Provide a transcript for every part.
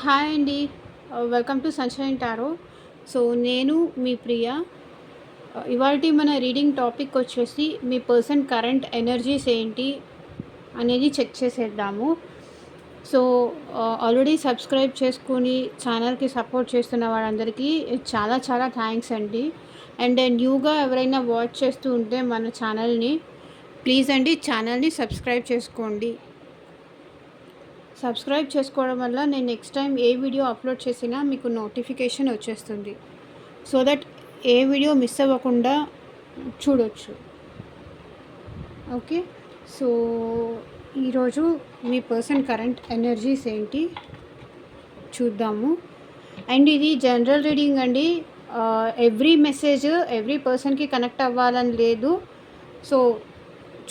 Hi అండి. Welcome to sunshine tarot. So, నేను మీ ప్రియ. ఇవాల్టి మన రీడింగ్ టాపిక్ వచ్చేసి మీ పర్సన్ కరెంట్ ఎనర్జీస్ ఏంటి అనేది చెక్ చేసేద్దాము. సో, ఆల్రెడీ సబ్స్క్రైబ్ చేసుకొని ఛానల్‌కి సపోర్ట్ చేస్తున్న వాళ్ళందరికీ చాలా చాలా థ్యాంక్స్ అండి. అండ్ న్యూగా ఎవరైనా వాచ్ చేస్తూ ఉంటే మన ఛానల్‌ని ప్లీజ్ అండి ఛానల్‌ని సబ్స్క్రైబ్ చేసుకోండి. సబ్స్క్రైబ్ చేసుకోవడం వల్ల నేను నెక్స్ట్ టైం ఏ వీడియో అప్లోడ్ చేసినా మీకు నోటిఫికేషన్ వచ్చేస్తుంది. So that A video miss అవ్వకుండా చూడొచ్చు. ఓకే. సో ఈరోజు మీ పర్సన్ కరెంట్ ఎనర్జీస్ ఏంటి చూద్దాము. అండ్ ఇది జనరల్ రీడింగ్ అండి. ఎవ్రీ మెసేజ్ ఎవ్రీ పర్సన్కి కనెక్ట్ అవ్వాలని లేదు. సో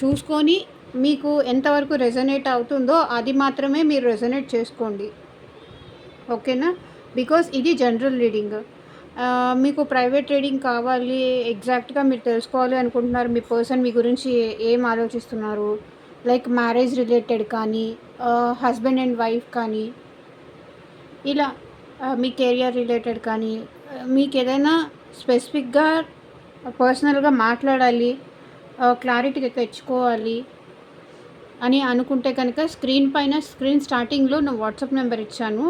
చూసుకొని మీకు ఎంతవరకు రెజొనేట్ అవుతుందో అది మాత్రమే మీరు రెజొనేట్ చేసుకోండి. ఓకేనా? బికాస్ ఇది జనరల్ రీడింగ్. మీకు ప్రైవేట్ రీడింగ్ కావాలి, ఎగ్జాక్ట్గా మీరు తెలుసుకోవాలి అనుకుంటున్నారు మీ పర్సన్ మీ గురించి ఏం ఆలోచిస్తున్నారు, లైక్ మ్యారేజ్ రిలేటెడ్ కానీ, హస్బెండ్ అండ్ వైఫ్ కానీ, ఇలా మీ కెరియర్ రిలేటెడ్ కానీ, మీకు ఏదైనా స్పెసిఫిక్గా పర్సనల్గా మాట్లాడాలి, క్లారిటీ తెచ్చుకోవాలి అని అనుకుంటే కనుక స్క్రీన్ స్టార్టింగ్లో నా వాట్సాప్ నెంబర్ ఇచ్చాను.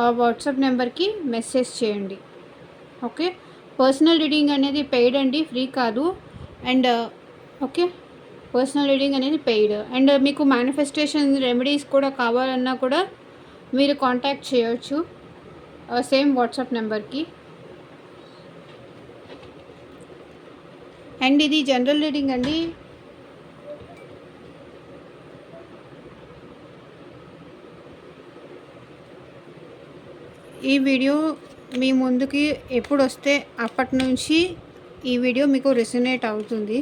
ఆ వాట్సాప్ నెంబర్కి మెసేజ్ చేయండి. ఓకే. పర్సనల్ రీడింగ్ అనేది పెయిడ్ అండి, ఫ్రీ కాదు. అండ్ ఓకే, పర్సనల్ రీడింగ్ అనేది పెయిడ్. అండ్ మీకు మేనిఫెస్టేషన్ రెమెడీస్ కూడా కావాలన్నా కూడా మీరు కాంటాక్ట్ చేయవచ్చు సేమ్ వాట్సాప్ నెంబర్కి. అండ్ ఇది జనరల్ రీడింగ్ అండి. ఈ వీడియో మీ ముందుకి ఎప్పుడు వస్తే అప్పటి నుంచి ఈ వీడియో మీకు రెసొనేట్ అవుతుంది.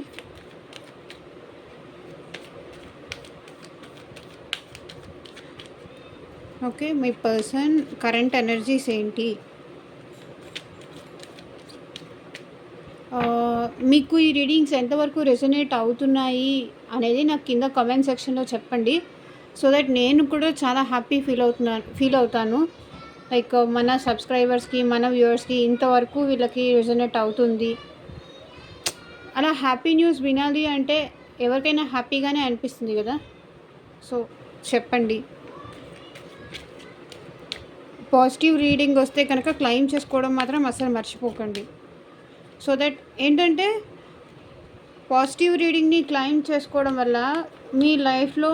ఓకే. మీ పర్సన్ కరెంట్ ఎనర్జీస్ ఏంటి? మీకు ఈ రీడింగ్స్ ఎంతవరకు రెసొనేట్ అవుతున్నాయి అనేది నాకు కింద కామెంట్ సెక్షన్లో చెప్పండి. సో దట్ నేను కూడా చాలా హ్యాపీ ఫీల్ అవుతాను. లైక్ మన సబ్స్క్రైబర్స్కి, మన వ్యూవర్స్కి ఇంతవరకు వీళ్ళకి రెజొనేట్ అవుతుంది. అలా హ్యాపీ న్యూస్ వినాలి అంటే ఎవరికైనా హ్యాపీగానే అనిపిస్తుంది కదా. సో చెప్పండి. పాజిటివ్ రీడింగ్ వస్తే కనుక క్లెయిమ్ చేసుకోవడం మాత్రం అసలు మర్చిపోకండి. సో దట్ ఏంటంటే పాజిటివ్ రీడింగ్ని క్లెయిమ్ చేసుకోవడం వల్ల మీ లైఫ్లో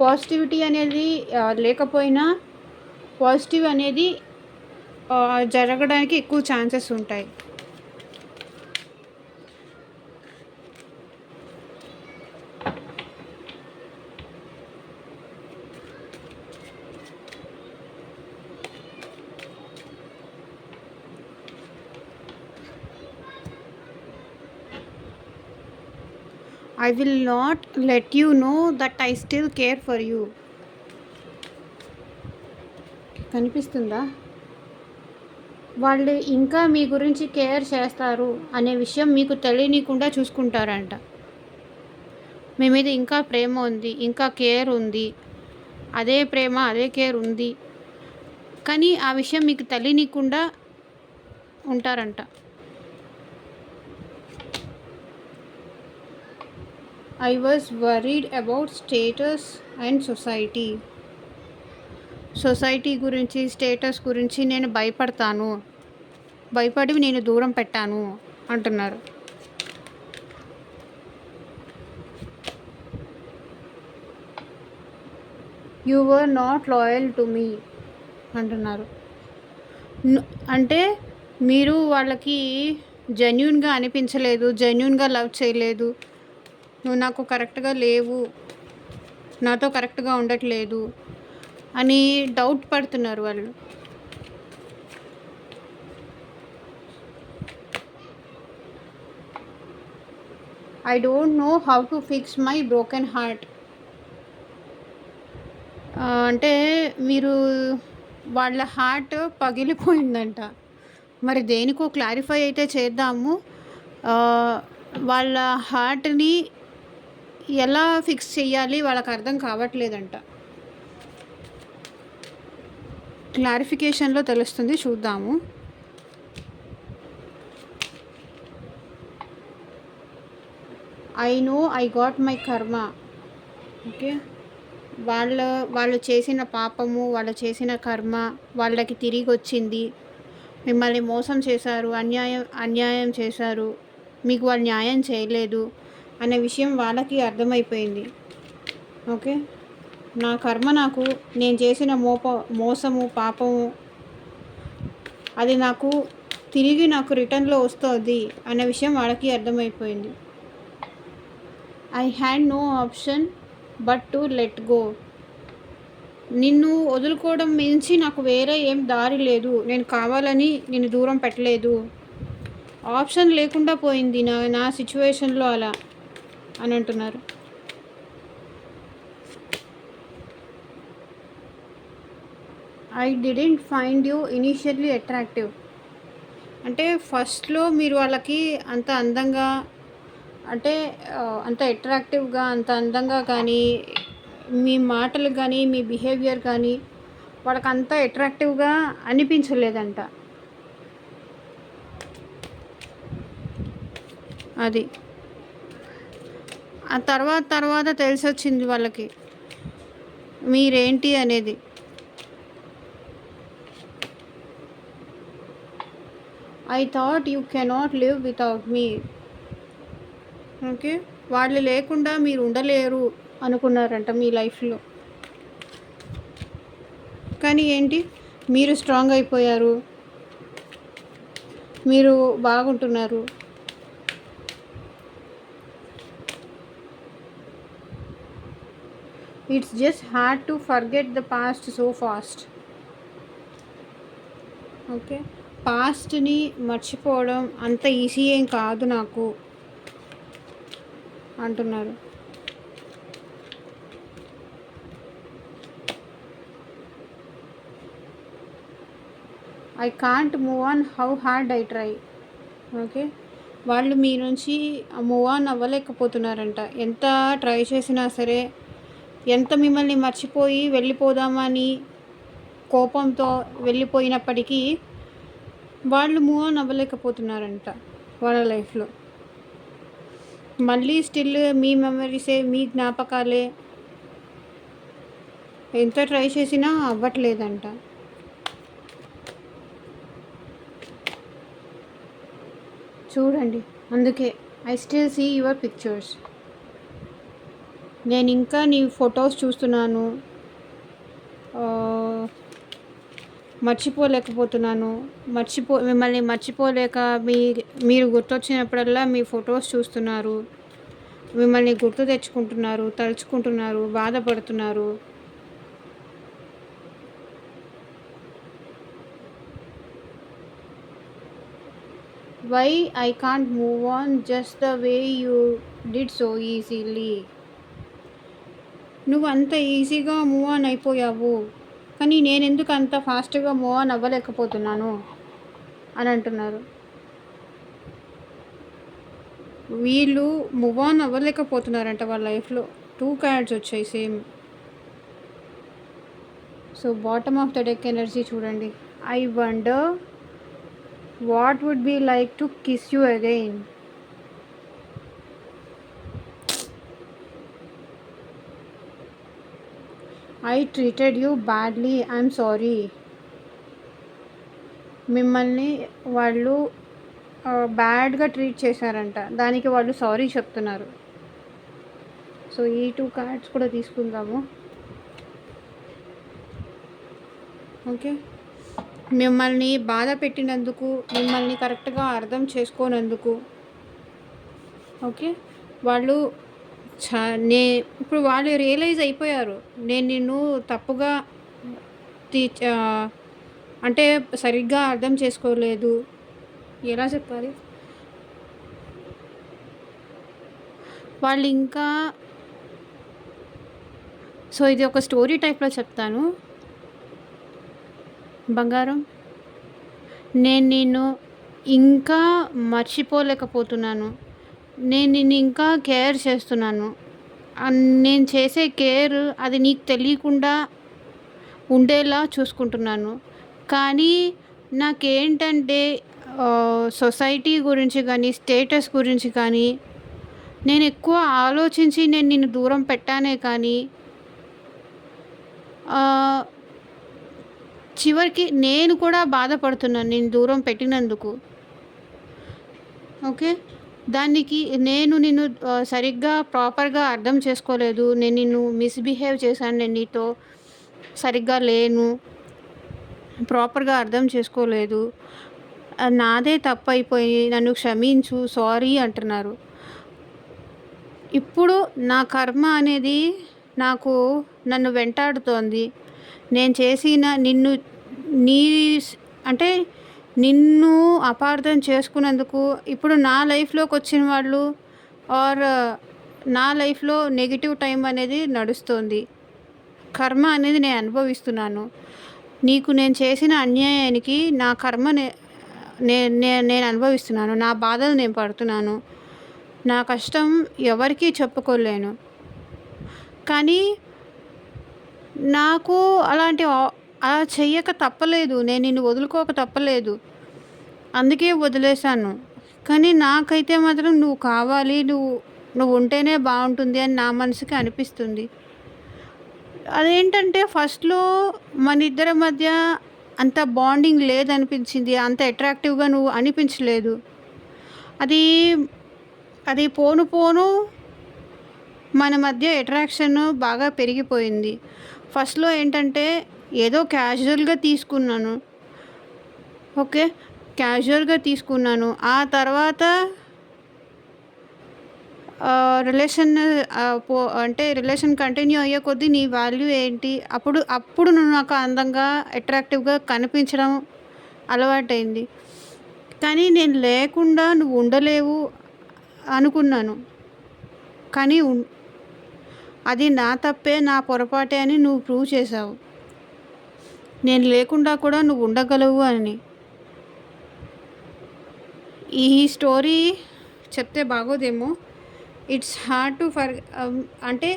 పాజిటివిటీ అనేది లేకపోయినా పాజిటివ్ అనేది జరగడానికి ఎక్కువ ఛాన్సెస్ ఉంటాయి. I will not let you know that I still care for you. కనిపిస్తుందా? వాళ్ళు ఇంకా మీ గురించి కేర్ చేస్తారు అనే విషయం మీకు తెలియనీయకుండా చూసుకుంటారంట. మీ మీద ఇంకా ప్రేమ ఉంది, ఇంకా కేర్ ఉంది, అదే ప్రేమ అదే కేర్ ఉంది, కానీ ఆ విషయం మీకు తెలియనీయకుండా ఉంటారంట. I was worried about status and society. Society గురించి, స్టేటస్ గురించి నేను భయపడి నేను దూరం పెట్టాను అంటున్నారు. You were not loyal to me అంటున్నారు. అంటే మీరు వాళ్ళకి జెన్యూన్గా అనిపించలేదు, జెన్యూన్గా లవ్ చేయలేదు, నువ్వు నాకు కరెక్ట్గా లేవు, నాతో కరెక్ట్గా ఉండట్లేదు అని డౌట్ పడుతున్నారు వాళ్ళు. I don't know how to fix my broken heart. అంటే మీరు వాళ్ళ హార్ట్ పగిలిపోయిందంట. మరి దేనికో క్లారిఫై అయితే చేద్దాము. వాళ్ళ హార్ట్ని ఎలా ఫిక్స్ చేయాలి వాళ్ళకి అర్థం కావట్లేదంట. క్లారిఫికేషన్లో తెలుస్తుంది, చూద్దాము. I know I got my కర్మ. ఓకే, వాళ్ళు చేసిన పాపము, వాళ్ళు చేసిన కర్మ వాళ్ళకి తిరిగి వచ్చింది. మిమ్మల్ని మోసం చేశారు, అన్యాయం చేశారు, మీకు వాళ్ళు న్యాయం చేయలేదు అనే విషయం వాళ్ళకి అర్థమైపోయింది. ఓకే, నా కర్మ నేను చేసిన మోసము పాపము అది తిరిగి నాకు రిటర్న్లో వస్తుంది అనే విషయం వాళ్ళకి అర్థమైపోయింది. I had no option but to let go. నిన్ను వదులుకోవడం మించి నాకు వేరే ఏం దారి లేదు. నేను కావాలని నిన్ను దూరం పెట్టలేదు, ఆప్షన్ లేకుండా పోయింది నా సిచ్యువేషన్లో అలా అని అంటున్నారు. I didn't find you initially attractive. అంటే ఫస్ట్లో మీరు వాళ్ళకి అంత అందంగా, అంటే అంత అట్రాక్టివ్గా, అంత అందంగా కానీ, మీ మాటలు కానీ, మీ బిహేవియర్ కానీ వాళ్ళకి అంత అట్రాక్టివ్గా అనిపించలేదంట. అది ఆ తర్వాత తెలిసి వచ్చింది వాళ్ళకి మీరేంటి అనేది. I thought you cannot live without me. Okay, వాళ్ళు లేకుండా మీరు ఉండలేరు అనుకున్నారంట మీ లైఫ్లో. కానీ ఏంటి, మీరు స్ట్రాంగ్ అయిపోయారు, మీరు బాగుంటున్నారు. It's just hard to forget the past so fast. Okay, పాస్ట్ని మర్చిపోవడం అంత ఈజీ ఏం కాదు నాకు అంటున్నారు. I can't move on how hard I try. Okay, వాళ్ళు మీ నుంచి మూవ్ ఆన్ అవ్వలేకపోతున్నారంట. ఎంత ట్రై చేసినా సరే, ఎంత మిమ్మల్ని మర్చిపోయి వెళ్ళిపోదామని కోపంతో వెళ్ళిపోయినప్పటికీ వాళ్ళు మూవ్ ఆన్ అవ్వలేకపోతున్నారంట వాళ్ళ లైఫ్లో. మళ్ళీ స్టిల్ మీ మెమరీసే, మీ జ్ఞాపకాలే, ఎంత ట్రై చేసినా అవ్వట్లేదంట. చూడండి, అందుకే I still see your pictures. నేను ఇంకా నీ ఫొటోస్ చూస్తున్నాను, మర్చిపోలేకపోతున్నాను. మిమ్మల్ని మర్చిపోలేక మీరు గుర్తొచ్చినప్పుడల్లా మీ ఫొటోస్ చూస్తున్నారు, మిమ్మల్ని గుర్తు తెచ్చుకుంటున్నారు, తలుచుకుంటున్నారు, బాధపడుతున్నారు. Why I can't move on just the way you did so easily. నువ్వు అంత ఈజీగా మూవ్ ఆన్ అయిపోయావు, కానీ నేను ఎందుకు అంత ఫాస్ట్గా మూవ్ ఆన్ అవ్వలేకపోతున్నాను అని అంటున్నారు. వీళ్ళు మూవ్ ఆన్ అవ్వలేకపోతున్నారంట వాళ్ళ లైఫ్లో. 2 కార్డ్స్ వచ్చాయి same. So bottom of the deck energy చూడండి. I wonder what would be like to kiss you again. I treated you badly, I'm sorry. మిమ్మల్ని వాళ్ళు బ్యాడ్గా ట్రీట్ చేశారంట, దానికి వాళ్ళు సారీ చెప్తున్నారు. సో ఈ 2 కార్డ్స్ కూడా తీసుకుందాము. ఓకే, మిమ్మల్ని బాధ పెట్టినందుకు, మిమ్మల్ని కరెక్ట్గా అర్థం చేసుకోనందుకు, ఓకే, వాళ్ళు ఇప్పుడు వాళ్ళు రియలైజ్ అయిపోయారు, నేను నిన్ను తప్పుగా అంటే సరిగ్గా అర్థం చేసుకోలేదు. ఎలా చెప్పాలి, వాళ్ళు ఇంకా. సో ఇది ఒక స్టోరీ టైప్లో చెప్తాను. బంగారం, నేను నిన్ను ఇంకా మర్చిపోలేకపోతున్నాను, నేను నిన్ను ఇంకా కేర్ చేస్తున్నాను. నేను చేసే కేర్ అది నీకు తెలియకుండా ఉండేలా చూసుకుంటున్నాను. కానీ నాకేంటంటే సొసైటీ గురించి కానీ, స్టేటస్ గురించి కానీ నేనెక్కువ ఆలోచించి నేను నిన్ను దూరం పెట్టానే కానీ ఆహ్, చివరికి నేను కూడా బాధపడుతున్నాను నిన్ను దూరం పెట్టినందుకు. ఓకే. దానికి నేను నిన్ను సరిగ్గా ప్రాపర్‌గా అర్థం చేసుకోలేదు. నేను నిన్ను మిస్‌బిహేవ్ చేశాను. నేను నీతో సరిగ్గా లేను. ప్రాపర్‌గా అర్థం చేసుకోలేదు. నాదే తప్పయిపోయి నన్ను క్షమించు, సారీ అంటున్నారు. ఇప్పుడు నా కర్మ అనేది నన్ను వెంటాడుతోంది. నేను చేసిన నీ అంటే నిన్ను అపార్థం చేసుకున్నందుకు ఇప్పుడు నా లైఫ్‌లోకొచ్చిన వాళ్ళు ఆర్ నా లైఫ్‌లో నెగెటివ్ టైం అనేది నడుస్తోంది. కర్మ అనేది నేను అనుభవిస్తున్నాను. నీకు నేను చేసిన అన్యాయానికి నా కర్మ నేను అనుభవిస్తున్నాను. నా బాధలు నేను పడుతున్నాను. నా కష్టం ఎవరికీ చెప్పుకోలేను. కానీ నాకు అలా చెయ్యక తప్పలేదు. నేను నిన్ను వదులుకోక తప్పలేదు. అందుకే వదిలేశాను. కానీ నాకైతే మాత్రం నువ్వు కావాలి. నువ్వు ఉంటేనే బావుంటుంది అని నా మనసుకి అనిపిస్తుంది. అదేంటంటే ఫస్ట్‌లో మనిద్దరి మధ్య అంత బాండింగ్ లేదనిపించింది. అంత అట్రాక్టివ్‌గా నువ్వు అనిపించలేదు. అది అది పోను పోను మన మధ్య అట్రాక్షన్ బాగా పెరిగిపోయింది. ఫస్ట్‌లో ఏంటంటే ఏదో క్యాజువల్‌గా తీసుకున్నాను. ఓకే. క్యాజువల్‌గా తీసుకున్నాను. ఆ తర్వాత రిలేషన్ కంటిన్యూ అయ్యే కొద్దీ నీ వాల్యూ ఏంటి? అప్పుడు నువ్వు నాకు అందంగా, అట్రాక్టివ్‌గా కనిపించడం అలవాటైంది. కానీ నేను లేకుండా నువ్వు ఉండలేవు అనుకున్నాను. కానీ అది నా తప్పే, నా పొరపాటే అని నువ్వు ప్రూవ్ చేశావు. నేను లేకుండా కూడా నువ్వు ఉండగలవు అని. ఈ స్టోరీ చెప్తే బాగోదేమో. ఇట్స్ హార్డ్ టు అంటే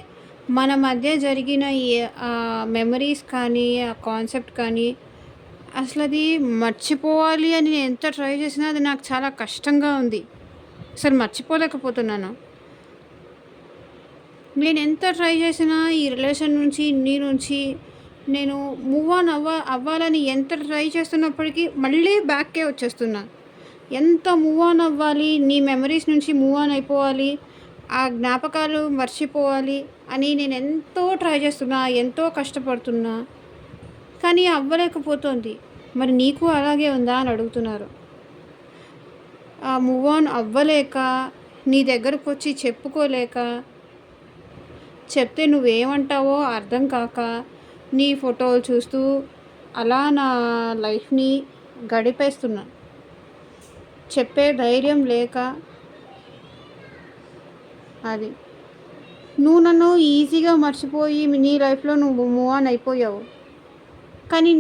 మన మధ్య జరిగిన మెమరీస్ కానీ, ఆ కాన్సెప్ట్ కానీ అసలు అది మర్చిపోవాలి అని నేను ఎంత ట్రై చేసినా అది నాకు చాలా కష్టంగా ఉంది. అసలు మర్చిపోలేకపోతున్నాను. నేను ఎంత ట్రై చేసినా ఈ రిలేషన్ నుంచి, నేను మూవ్ ఆన్ అవ్వాలని ఎంత ట్రై చేస్తున్నప్పటికీ మళ్ళీ బ్యాక్కే వచ్చేస్తున్నా. ఎంత మూవ్ ఆన్ అవ్వాలి, నీ మెమరీస్ నుంచి మూవ్ ఆన్ అయిపోవాలి, ఆ జ్ఞాపకాలు మర్చిపోవాలి అని నేను ఎంతో ట్రై చేస్తున్నా, ఎంతో కష్టపడుతున్నా. కానీ అవ్వలేకపోతుంది. మరి నీకు అలాగే ఉందా అని అడుగుతున్నారు. ఆ మూవ్ ఆన్ అవ్వలేక, నీ దగ్గరకు వచ్చి చెప్పుకోలేక, చెప్తే నువ్వేమంటావో అర్థం కాక, నీ ఫోటోలు చూస్తూ అలా నా లైఫ్ని గడిపేస్తున్నా. చెప్పే ధైర్యం లేక అది. నువ్వు నన్ను ఈజీగా మర్చిపోయి నీ లైఫ్లో నువ్వు మూవ్ ఆన్ అయిపోయావు. కానీ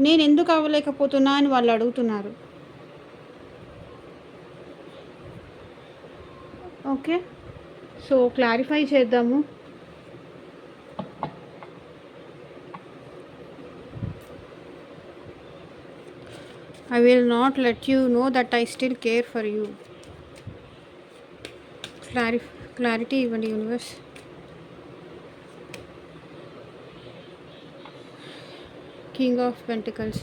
నేను ఎందుకు అవ్వలేకపోతున్నా అని వాళ్ళు అడుగుతున్నారు. ఓకే. సో క్లారిఫై చేద్దాము. I will not let you know that I still care for you. Clarity ఇవ్వండి universe. King of pentacles.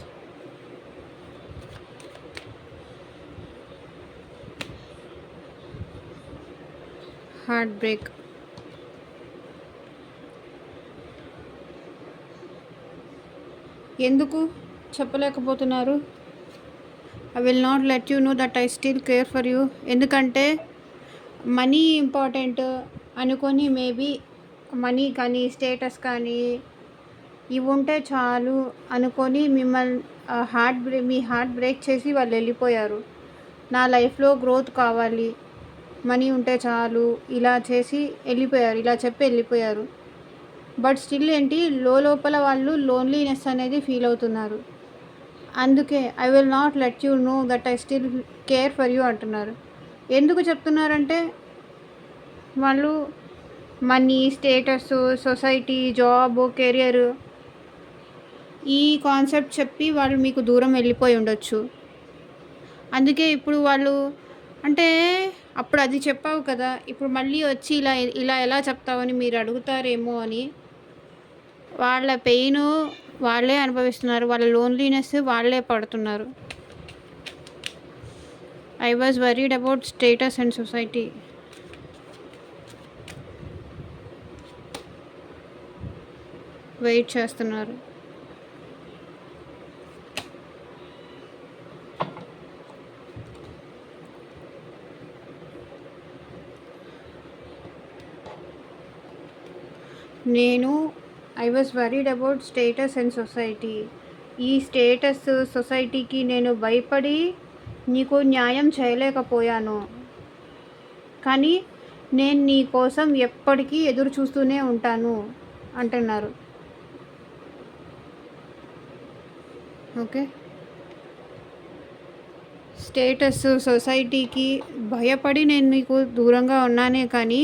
Heart break. ఎందుకు చెప్పలేకపోతున్నారు? I will not let you know that I still care for you. ఎందుకంటే money important అనుకొని maybe money కానీ, status కానీ ఇవి ఉంటే చాలు అనుకొని మీ హార్ట్ బ్రేక్ చేసి వాళ్ళు వెళ్ళిపోయారు. నా లైఫ్లో గ్రోత్ కావాలి, మనీ ఉంటే చాలు ఇలా చేసి వెళ్ళిపోయారు. ఇలా చెప్పి వెళ్ళిపోయారు. బట్ స్టిల్ ఏంటి లోపల వాళ్ళు లోన్లీనెస్ అనేది ఫీల్ అవుతున్నారు. అందుకే I will not let you know that I still care for you అంటున్నారు. ఎందుకు చెప్తున్నారంటే వాళ్ళు money, status, society, job, career ఈ కాన్సెప్ట్ చెప్పి వాళ్ళు మీకు దూరం వెళ్ళిపోయి ఉండొచ్చు. అందుకే ఇప్పుడు వాళ్ళు అంటే అప్పుడు అది చెప్పావు కదా! ఇప్పుడు మళ్ళీ వచ్చి ఇలా ఇలా ఎలా చెప్తావని మీరు అడుగుతారేమో అని వాళ్ళ పెయిను వాళ్ళే అనుభవిస్తున్నారు. వాళ్ళ లోన్లీనెస్ వాళ్ళే పడుతున్నారు. I was worried about status and society. Wait చేస్తున్నారు. నేను I was worried about status and society. ఈ స్టేటస్ సొసైటీకి నేను భయపడి నీకు న్యాయం చేయలేకపోయాను. కానీ నేను నీ కోసం ఎప్పటికీ ఎదురు చూస్తూనే ఉంటాను అంటున్నారు. ఓకే, స్టేటస్ సొసైటీకి భయపడి నేను నీకు దూరంగా ఉన్నానే కానీ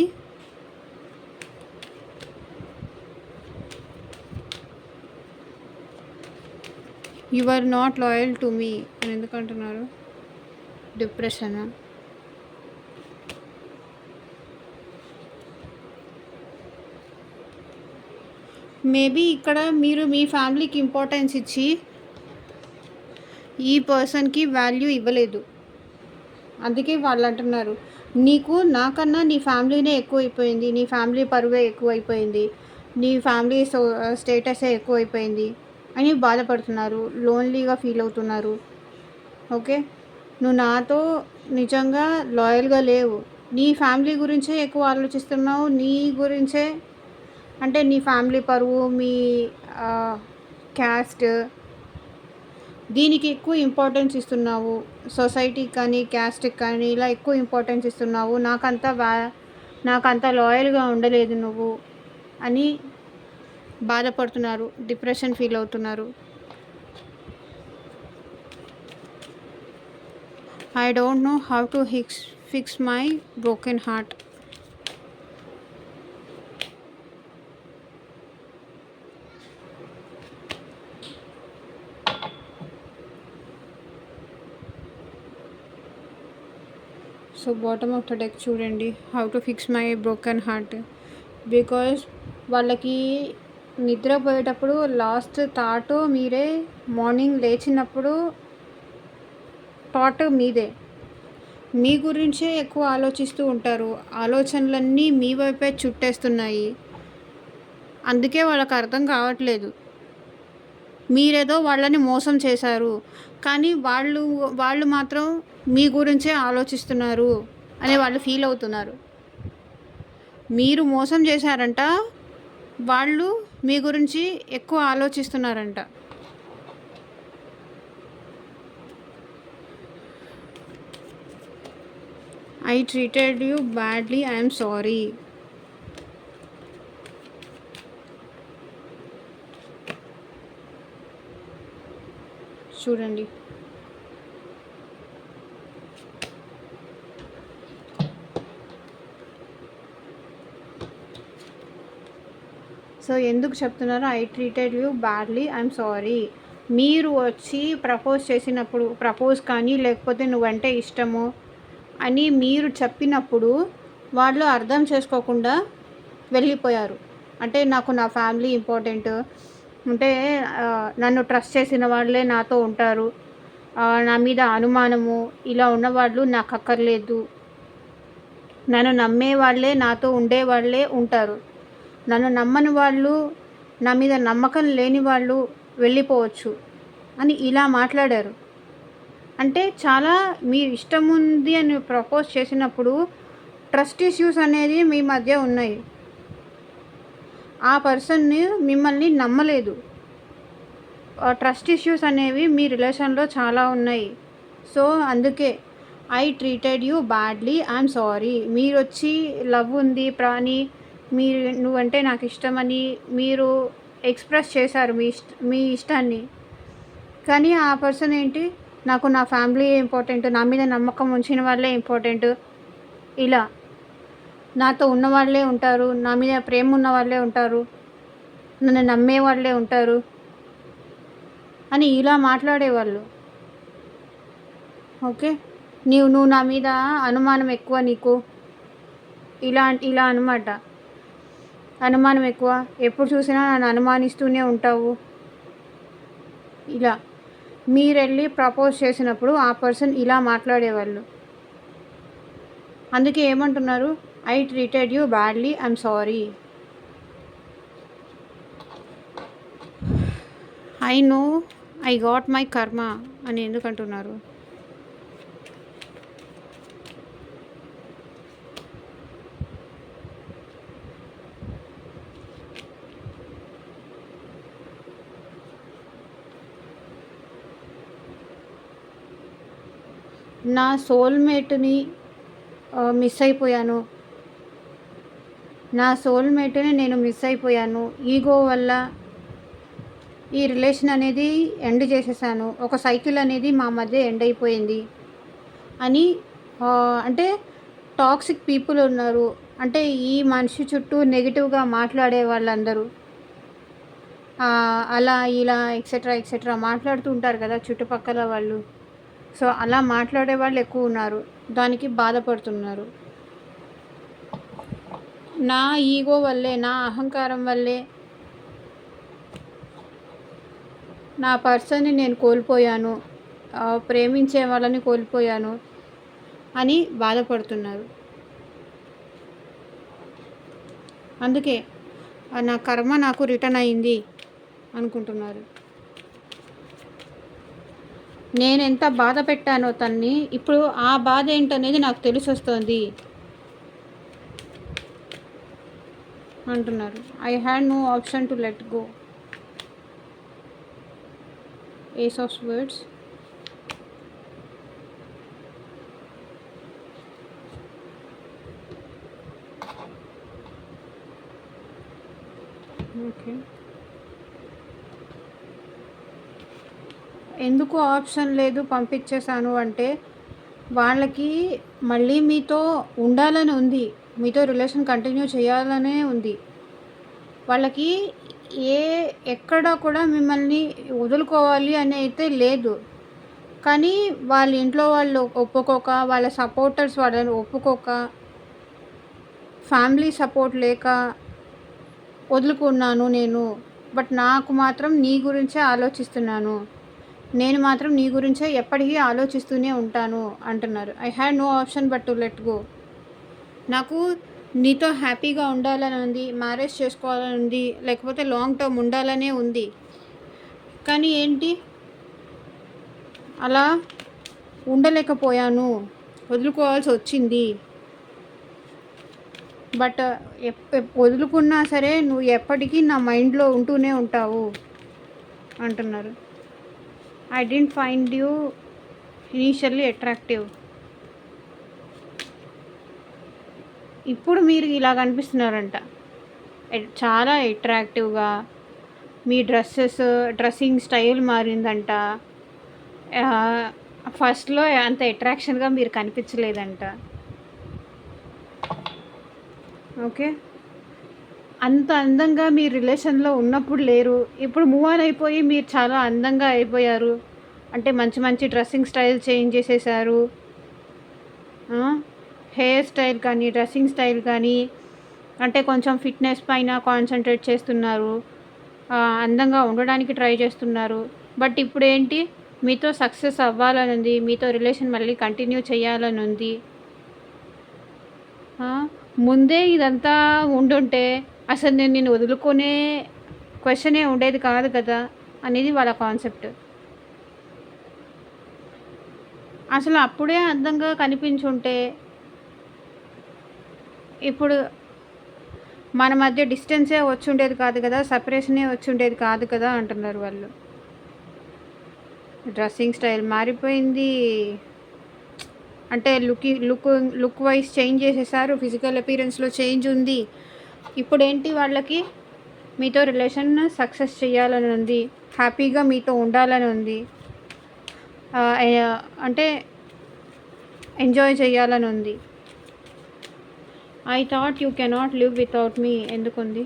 you are not loyal to me అని ఎందుకంటున్నారు? డిప్రెషన్. మేబీ ఇక్కడ మీరు మీ ఫ్యామిలీకి ఇంపార్టెన్స్ ఇచ్చి ఈ పర్సన్కి వాల్యూ ఇవ్వలేదు. అందుకే వాళ్ళు అంటున్నారు నీకు నాకన్నా నీ ఫ్యామిలీనే ఎక్కువైపోయింది, నీ ఫ్యామిలీ పరువే ఎక్కువైపోయింది, నీ ఫ్యామిలీ స్టేటసే ఎక్కువైపోయింది అని బాధపడుతున్నారు, లోన్లీగా ఫీల్ అవుతున్నారు. ఓకే, నువ్వు నాతో నిజంగా లాయల్గా లేవు. నీ ఫ్యామిలీ గురించే ఎక్కువ ఆలోచిస్తున్నావు. నీ గురించే అంటే నీ ఫ్యామిలీ పరువు, మీ క్యాస్ట్, దీనికి ఎక్కువ ఇంపార్టెన్స్ ఇస్తున్నావు. సొసైటీకి కానీ క్యాస్ట్కి కానీ ఇలా ఎక్కువ ఇంపార్టెన్స్ ఇస్తున్నావు. నాకంత లాయల్గా ఉండలేదు నువ్వు అని బాధపడుతున్నారు, డిప్రెషన్ ఫీల్ అవుతున్నారు. I don't know how to fix my broken heart. So bottom of the deck చూడండి, how to fix my broken heart. Because వాళ్ళకి నిద్రపోయేటప్పుడు లాస్ట్ థాట్ మీరే, మార్నింగ్ లేచినప్పుడు థాట్ మీదే. మీ గురించే ఎక్కువ ఆలోచిస్తూ ఉంటారు. ఆలోచనలన్నీ మీ వైపే చుట్టేస్తున్నాయి. అందుకే వాళ్ళకి అర్థం కావట్లేదు. మీరేదో వాళ్ళని మోసం చేశారు, కానీ వాళ్ళు మాత్రం మీ గురించే ఆలోచిస్తున్నారు అని వాళ్ళు ఫీల్ అవుతున్నారు. మీరు మోసం చేశారంట, వాళ్ళు మీ గురించి ఎక్కువ ఆలోచిస్తున్నారంట. I treated you badly, I'm sorry. చూడండి, సో ఎందుకు చెప్తున్నారు I treated you badly, I'm sorry? మీరు వచ్చి ప్రపోజ్ చేసినప్పుడు, ప్రపోజ్ కానీ లేకపోతే నువ్వంటే ఇష్టము అని మీరు చెప్పినప్పుడు వాళ్ళు అర్థం చేసుకోకుండా వెళ్ళిపోయారు. అంటే నాకు నా ఫ్యామిలీ ఇంపార్టెంట్, అంటే నన్ను ట్రస్ట్ చేసిన వాళ్ళే నాతో ఉంటారు, నా మీద అనుమానము ఇలా ఉన్నవాళ్ళు నాకు అక్కర్లేదు, నన్ను నమ్మే వాళ్ళే నాతో ఉండేవాళ్ళే ఉంటారు, నన్ను నమ్మని వాళ్ళు, నా మీద నమ్మకం లేని వాళ్ళు వెళ్ళిపోవచ్చు అని ఇలా మాట్లాడారు. అంటే చాలా మీరు ఇష్టం ఉంది అని ప్రపోజ్ చేసినప్పుడు ట్రస్ట్ ఇష్యూస్ అనేది మీ మధ్య ఉన్నాయి. ఆ పర్సన్ని మిమ్మల్ని నమ్మలేదు. ట్రస్ట్ ఇష్యూస్ అనేవి మీ రిలేషన్లో చాలా ఉన్నాయి. సో అందుకే I treated you badly, I'm sorry. మీరు వచ్చి లవ్ ఉంది ప్రాణి, నువ్వంటే నాకు ఇష్టమని మీరు ఎక్స్ప్రెస్ చేశారు మీ ఇష్టాన్ని. కానీ ఆ పర్సన్ ఏంటి, నాకు నా ఫ్యామిలీ ఇంపార్టెంట్, నా మీద నమ్మకం ఉంచిన వాళ్ళే ఇంపార్టెంట్, ఇలా నాతో ఉన్నవాళ్ళే ఉంటారు, నా మీద ప్రేమ ఉన్న వాళ్ళే ఉంటారు, నన్ను నమ్మే వాళ్ళే ఉంటారు అని ఇలా మాట్లాడేవాళ్ళు. ఓకే. నువ్వు నా మీద అనుమానం ఎక్కువ నీకు, ఇలా అనమాట. అనుమానం ఎక్కువ, ఎప్పుడు చూసినా నన్ను అనుమానిస్తూనే ఉంటావు. ఇలా మీరెళ్ళి ప్రపోజ్ చేసినప్పుడు ఆ పర్సన్ ఇలా మాట్లాడేవాళ్ళు. అందుకే ఏమంటున్నారు, I treated you badly, I'm sorry. I know I got my కర్మ అని ఎందుకంటున్నారు? నా సోల్మేట్ని మిస్ అయిపోయాను. నా సోల్మేట్ని నేను మిస్ అయిపోయాను. ఈగో వల్ల ఈ రిలేషన్ అనేది ఎండ్ చేసేసాను. ఒక సైకిల్ అనేది మా మధ్య ఎండ్ అయిపోయింది అని అంటే టాక్సిక్ పీపుల్ ఉన్నారు. అంటే ఈ మనిషి చుట్టూ నెగిటివ్గా మాట్లాడే వాళ్ళందరూ అలా ఇలా ఎక్సెట్రా మాట్లాడుతూ ఉంటారు కదా చుట్టుపక్కల వాళ్ళు. సో అలా మాట్లాడే వాళ్ళు ఎక్కువ ఉన్నారు, దానికి బాధపడుతున్నారు. నా ఈగో వల్లే, నా అహంకారం వల్లే నా పర్సన్ని నేను కోల్పోయాను, ప్రేమించే వాళ్ళని కోల్పోయాను అని బాధపడుతున్నారు. అందుకే నా కర్మ నాకు రిటర్న్ అయింది అనుకుంటున్నారు. నేను ఎంత బాధ పెట్టానో తన్ని, ఇప్పుడు ఆ బాధ ఏంటనేది నాకు తెలిసి వస్తుంది అంటున్నారు. I had no option to let go. Ace of words. Okay. ఎందుకు ఆప్షన్ లేదు పంపించేశాను అంటే, వాళ్ళకి మళ్ళీ మీతో ఉండాలని ఉంది, మీతో రిలేషన్ కంటిన్యూ చేయాలనే ఉంది. వాళ్ళకి ఎక్కడ కూడా మిమ్మల్ని వదులుకోవాలి అని అయితే లేదు. కానీ వాళ్ళ ఇంట్లో వాళ్ళు ఒప్పుకోక, వాళ్ళ సపోర్టర్స్ వాళ్ళని ఒప్పుకోక, ఫ్యామిలీ సపోర్ట్ లేక వదులుకున్నాను నేను. బట్ నాకు మాత్రం నీ గురించే ఆలోచిస్తున్నాను, నేను మాత్రం నీ గురించే ఎప్పటికీ ఆలోచిస్తూనే ఉంటాను అంటున్నారు. I had no option but to let go. నాకు నీతో హ్యాపీగా ఉండాలని ఉంది, మ్యారేజ్ చేసుకోవాలని ఉంది, లేకపోతే లాంగ్ టర్మ్ ఉండాలనే ఉంది. కానీ ఏంటి, అలా ఉండలేకపోయాను, వదులుకోవాల్సి వచ్చింది. బట్ వదులుకున్నా సరే నువ్వు ఎప్పటికీ నా మైండ్లో ఉంటూనే ఉంటావు అంటున్నారు. I didn't find you initially attractive. ఇప్పుడు మీరు ఇలా కనిపిస్తున్నారంట, చాలా అట్రాక్టివ్గా. మీ డ్రెస్సింగ్ స్టైల్ మారిందంట. ఫస్ట్లో అంత అట్రాక్షన్గా మీరు కనిపించలేదంట. ఓకే. అంత అందంగా మీ రిలేషన్లో ఉన్నప్పుడు లేరు, ఇప్పుడు మూవ్ ఆన్ అయిపోయి మీరు చాలా అందంగా అయిపోయారు. అంటే మంచి మంచి డ్రెస్సింగ్ స్టైల్ చేంజ్ చేసేసారు. హెయిర్ స్టైల్ కానీ, డ్రెస్సింగ్ స్టైల్ కానీ, అంటే కొంచెం ఫిట్నెస్ పైన కాన్సన్ట్రేట్ చేస్తున్నారు, అందంగా ఉండడానికి ట్రై చేస్తున్నారు. బట్ ఇప్పుడు ఏంటి, మీతో సక్సెస్ అవ్వాలని ఉంది, మీతో రిలేషన్ మళ్ళీ కంటిన్యూ చేయాలని ఉంది. ముందే ఇదంతా ఉండుంటే అసలు నేను నిన్ను వదులుకునే క్వశ్చనే ఉండేది కాదు కదా అనేది వాళ్ళ కాన్సెప్ట్. అసలు అప్పుడే అందంగా కనిపించుంటే ఇప్పుడు మన మధ్య డిస్టెన్సే వచ్చి ఉండేది కాదు కదా, సపరేషనే వచ్చి ఉండేది కాదు కదా అంటున్నారు వాళ్ళు. డ్రెస్సింగ్ స్టైల్ మారిపోయింది, అంటే లుక్ వైజ్ చేంజ్ చేసేసారు, ఫిజికల్ అపీరెన్స్లో చేంజ్ ఉంది. ఇప్పుడు ఏంటి, వాళ్ళకి మీతో రిలేషన్ సక్సెస్ చేయాలని ఉంది, హ్యాపీగా మీతో ఉండాలని ఉంది, అంటే ఎంజాయ్ చేయాలని ఉంది. I thought you cannot live without me ఎందుకుంది?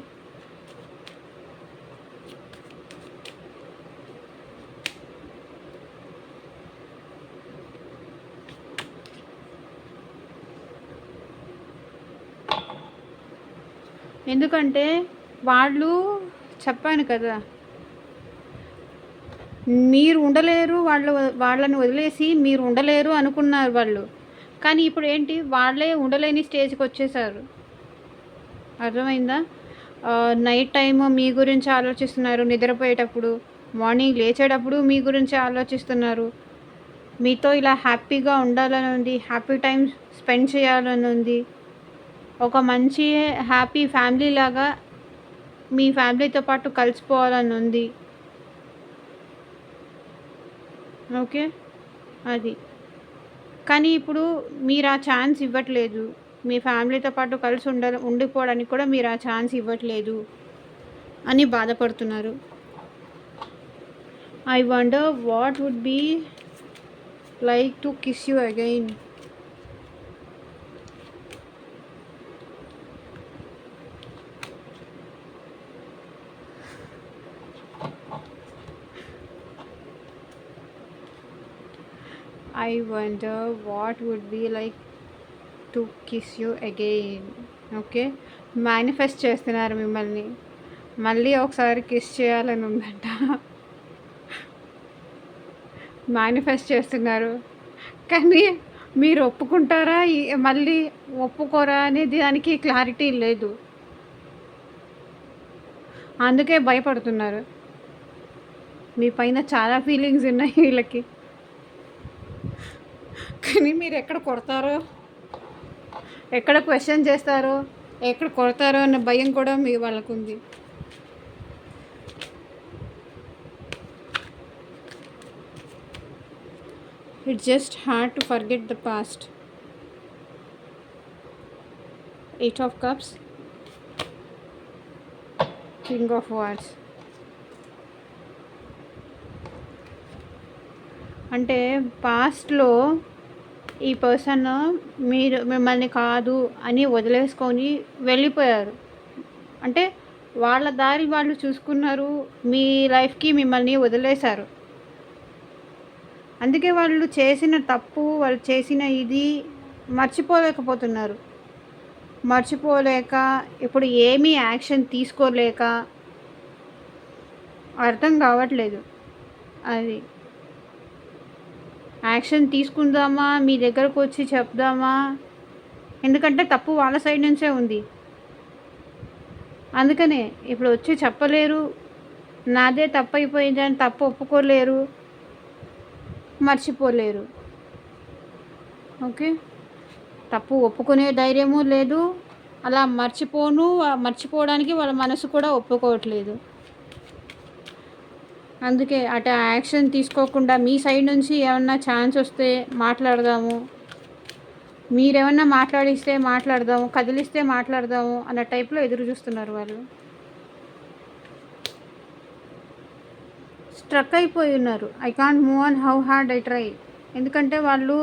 ఎందుకంటే వాళ్ళు చెప్పాను కదా, మీరు ఉండలేరు, వాళ్ళని వదిలేసి మీరు ఉండలేరు అనుకున్నారు వాళ్ళు. కానీ ఇప్పుడు ఏంటి, వాళ్ళే ఉండలేని స్టేజ్కి వచ్చేసారు. అర్థమైందా? నైట్ టైము మీ గురించి ఆలోచిస్తున్నారు, నిద్రపోయేటప్పుడు, మార్నింగ్ లేచేటప్పుడు మీ గురించి ఆలోచిస్తున్నారు. మీతో ఇలా హ్యాపీగా ఉండాలని ఉంది, హ్యాపీ టైం స్పెండ్ చేయాలని ఉంది, ఒక మంచి హ్యాపీ ఫ్యామిలీ లాగా మీ ఫ్యామిలీతో పాటు కలిసిపోవాలని ఉంది. ఓకే, అది. కానీ ఇప్పుడు మీరు ఆ ఛాన్స్ ఇవ్వట్లేదు. మీ ఫ్యామిలీతో పాటు కలిసి ఉండిపోవడానికి కూడా మీరు ఆ ఛాన్స్ ఇవ్వట్లేదు అని బాధపడుతున్నారు. I wonder what would be like to kiss you again. I wonder what would be like to kiss you again. Okay, manifest చేస్తున్నారు మిమ్మల్ని మళ్ళీ ఒకసారి కిస్ చేయాలని ఉందంట. మేనిఫెస్ట్ చేస్తున్నారు, కానీ మీరు ఒప్పుకుంటారా మళ్ళీ ఒప్పుకోరా అనేది దానికి క్లారిటీ లేదు. అందుకే భయపడుతున్నారు. మీ పైన చాలా ఫీలింగ్స్ ఉన్నాయి వీళ్ళకి, కానీ మీరు ఎక్కడ కొడతారో, ఎక్కడ క్వశ్చన్ చేస్తారో, ఎక్కడ కొడతారో అన్న భయం కూడా మీ వాళ్ళకు ఉంది. It's just hard to forget the past. 8 of Cups, King of Wands. అంటే పాస్ట్లో ఈ పర్సన్ మిమ్మల్ని కాదు అని వదిలేసుకొని వెళ్ళిపోయారు. అంటే వాళ్ళ దారి వాళ్ళు చూసుకున్నారు, మీ లైఫ్కి మిమ్మల్ని వదిలేశారు. అందుకే వాళ్ళు చేసిన తప్పు, వాళ్ళు చేసిన ఇది మర్చిపోలేక, ఇప్పుడు ఏమీ యాక్షన్ తీసుకోలేక, అర్థం కావట్లేదు. అది యాక్షన్ తీసుకుందామా, మీ దగ్గరకు వచ్చి చెప్దామా, ఎందుకంటే తప్పు వాళ్ళ సైడ్ నుంచే ఉంది. అందుకనే ఇప్పుడు వచ్చి చెప్పలేరు, నాదే తప్పు అయిపోయింది అని తప్పు ఒప్పుకోలేరు, మర్చిపోలేరు. ఓకే, తప్పు ఒప్పుకునే ధైర్యము లేదు, అలా మర్చిపోవడానికి వాళ్ళ మనసు కూడా ఒప్పుకోవట్లేదు. అందుకే అటు యాక్షన్ తీసుకోకుండా మీ సైడ్ నుంచి ఏమన్నా ఛాన్స్ వస్తే మాట్లాడదాము, మీరేమన్నా మాట్లాడిస్తే మాట్లాడదాము, కదిలిస్తే మాట్లాడదాము అన్న టైప్లో ఎదురు చూస్తున్నారు వాళ్ళు. స్ట్రక్ అయిపోయి ఉన్నారు. I can't move on how hard I try. ఎందుకంటే వాళ్ళు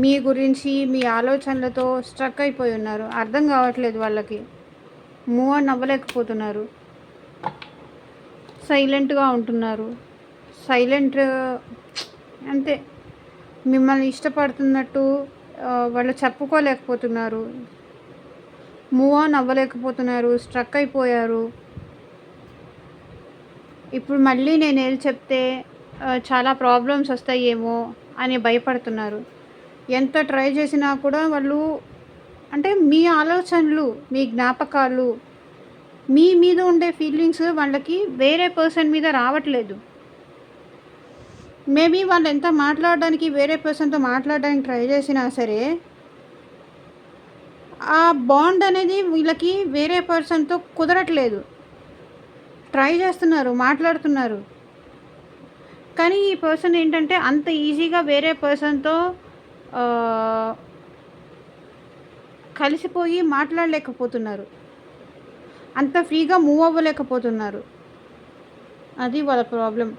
మీ గురించి, మీ ఆలోచనలతో స్ట్రక్ అయిపోయి ఉన్నారు. అర్థం కావట్లేదు వాళ్ళకి, మూవ్ ఆన్ అవ్వలేకపోతున్నారు. సైలెంట్గా ఉంటున్నారు. అంతే, మిమ్మల్ని ఇష్టపడుతున్నట్టు వాళ్ళు చెప్పుకోలేకపోతున్నారు, మూవ్ ఆన్ అవ్వలేకపోతున్నారు, స్ట్రక్ అయిపోయారు. ఇప్పుడు మళ్ళీ నేను ఏది చెప్తే చాలా ప్రాబ్లమ్స్ వస్తాయేమో అని భయపడుతున్నారు. ఎంత ట్రై చేసినా కూడా వాళ్ళు, అంటే మీ ఆలోచనలు, మీ జ్ఞాపకాలు, మీ మీద ఉండే ఫీలింగ్స్ వాళ్ళకి వేరే పర్సన్ మీద రావట్లేదు. మేబీ వాళ్ళు ఎంత మాట్లాడడానికి, వేరే పర్సన్తో మాట్లాడడానికి ట్రై చేసినా సరే, ఆ బాండ్ అనేది వీళ్ళకి వేరే పర్సన్తో కుదరట్లేదు. ట్రై చేస్తున్నారు, మాట్లాడుతున్నారు, కానీ ఈ పర్సన్ ఏంటంటే అంత ఈజీగా వేరే పర్సన్తో కలిసిపోయి మాట్లాడలేకపోతున్నారు, అంత ఫ్రీగా మూవ్ అవ్వలేకపోతున్నారు. అది వాళ్ళ ప్రాబ్లం.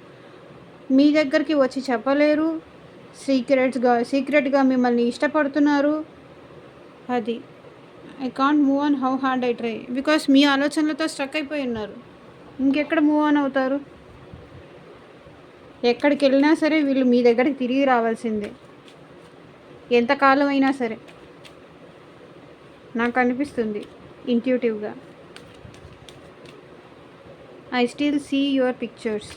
మీ దగ్గరికి వచ్చి చెప్పలేరు, సీక్రెట్గా మిమ్మల్ని ఇష్టపడుతున్నారు. అది I can't move on how hard I try, because మీ ఆలోచనలతో స్ట్రక్ అయిపోయి ఉన్నారు. ఇంకెక్కడ మూవ్ ఆన్ అవుతారు? ఎక్కడికి వెళ్ళినా సరే వీళ్ళు మీ దగ్గరికి తిరిగి రావాల్సిందే, ఎంతకాలం అయినా సరే. నాకు అనిపిస్తుంది ఇంట్యూటివ్గా. I still see your pictures.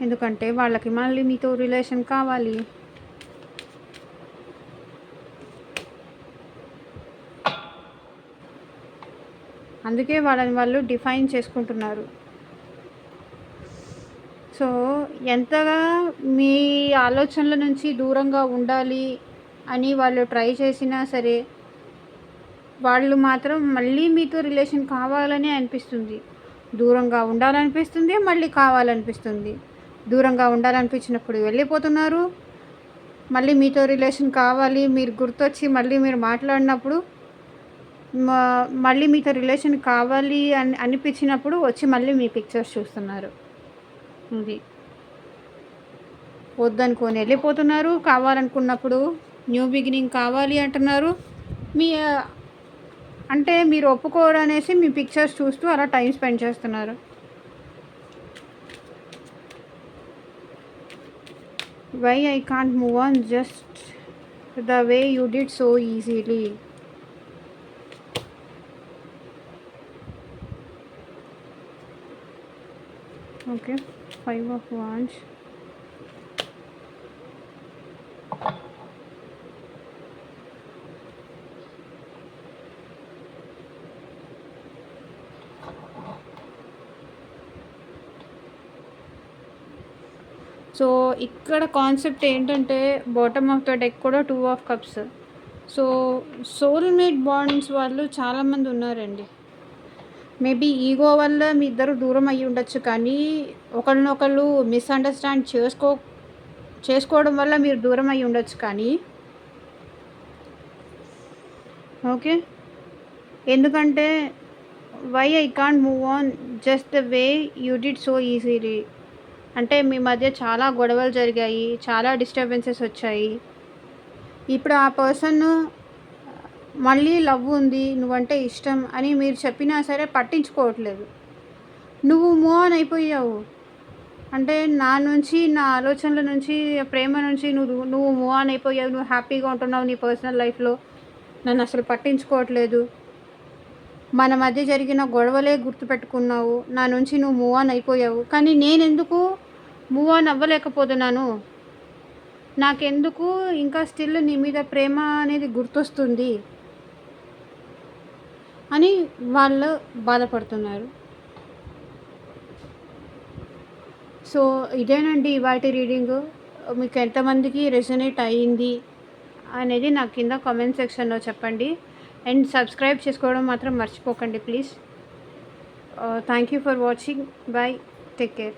ఎందుకంటే వాళ్ళకి మళ్ళీ మీతో రిలేషన్ కావాలి. అందుకే వాళ్ళని వాళ్ళు డిఫైన్ చేసుకుంటున్నారు. సో ఎంతగా మీ ఆలోచనల నుంచి దూరంగా ఉండాలి అని వాళ్ళు ట్రై చేసినా సరే, వాళ్ళు మాత్రం మళ్ళీ మీతో రిలేషన్ కావాలని అనిపిస్తుంది. దూరంగా ఉండాలనిపిస్తుంది, మళ్ళీ కావాలనిపిస్తుంది. దూరంగా ఉండాలనిపించినప్పుడు వెళ్ళిపోతున్నారు. మళ్ళీ మీతో రిలేషన్ కావాలి, మీరు గుర్తొచ్చి మళ్ళీ మీరు మాట్లాడినప్పుడు మళ్ళీ మీతో రిలేషన్ కావాలి అని అనిపించినప్పుడు వచ్చి మళ్ళీ మీ పిక్చర్స్ చూస్తున్నారు. ఇది వద్దనుకొని వెళ్ళిపోతున్నారు. కావాలనుకున్నప్పుడు న్యూ బిగినింగ్ కావాలి అంటున్నారు. మీ అంటే మీరు ఒప్పుకోరు అనేసి మీ పిక్చర్స్ చూస్తూ అలా టైం స్పెండ్ చేస్తున్నారు. Why I can't move on just the way you did so easily. Okay, 5 of Wands. So ఇక్కడ కాన్సెప్ట్ ఏంటంటే బాటమ్ ఆఫ్ ద డెక్ కూడా 2 of Cups. So soulmate bonds వాళ్ళు చాలామంది ఉన్నారండి. మేబీ ఈగో వల్ల మీ ఇద్దరు దూరం అయ్యి ఉండొచ్చు, కానీ ఒకరినొకళ్ళు మిస్అండర్స్టాండ్ చేసుకోవడం వల్ల మీరు దూరం అయ్యి ఉండొచ్చు. కానీ ఓకే, ఎందుకంటే why I can't move on just the way you did so easily అంటే మీ మధ్య చాలా గొడవలు జరిగాయి, చాలా డిస్టర్బెన్సెస్ వచ్చాయి. ఇప్పుడు ఆ పర్సన్ మళ్ళీ లవ్ ఉంది, నువ్వంటే ఇష్టం అని మీరు చెప్పినా సరే పట్టించుకోవట్లేదు. నువ్వు మూవ్ ఆన్ అయిపోయావు అంటే నా నుంచి, నా ఆలోచనల నుంచి, ప్రేమ నుంచి నువ్వు మూవ్ ఆన్ అయిపోయావు. నువ్వు హ్యాపీగా ఉంటున్నావు నీ పర్సనల్ లైఫ్లో, నన్ను అసలు పట్టించుకోవట్లేదు. మన మధ్య జరిగిన గొడవలే గుర్తుపెట్టుకున్నావు, నా నుంచి నువ్వు మూవ్ ఆన్ అయిపోయావు. కానీ నేనెందుకు మూవ్ ఆన్ అవ్వలేకపోతున్నాను? నాకెందుకు ఇంకా స్టిల్ నీ మీద ప్రేమ అనేది గుర్తొస్తుంది అని వాళ్ళు బాధపడుతున్నారు. సో ఇదేనండి వాటి రీడింగు. మీకు ఎంతమందికి రెజొనేట్ అయ్యింది అనేది నాకు కింద కామెంట్ సెక్షన్లో చెప్పండి. అండ్ సబ్స్క్రైబ్ చేసుకోవడం మాత్రం మర్చిపోకండి please. Thank you for watching. Bye, take care.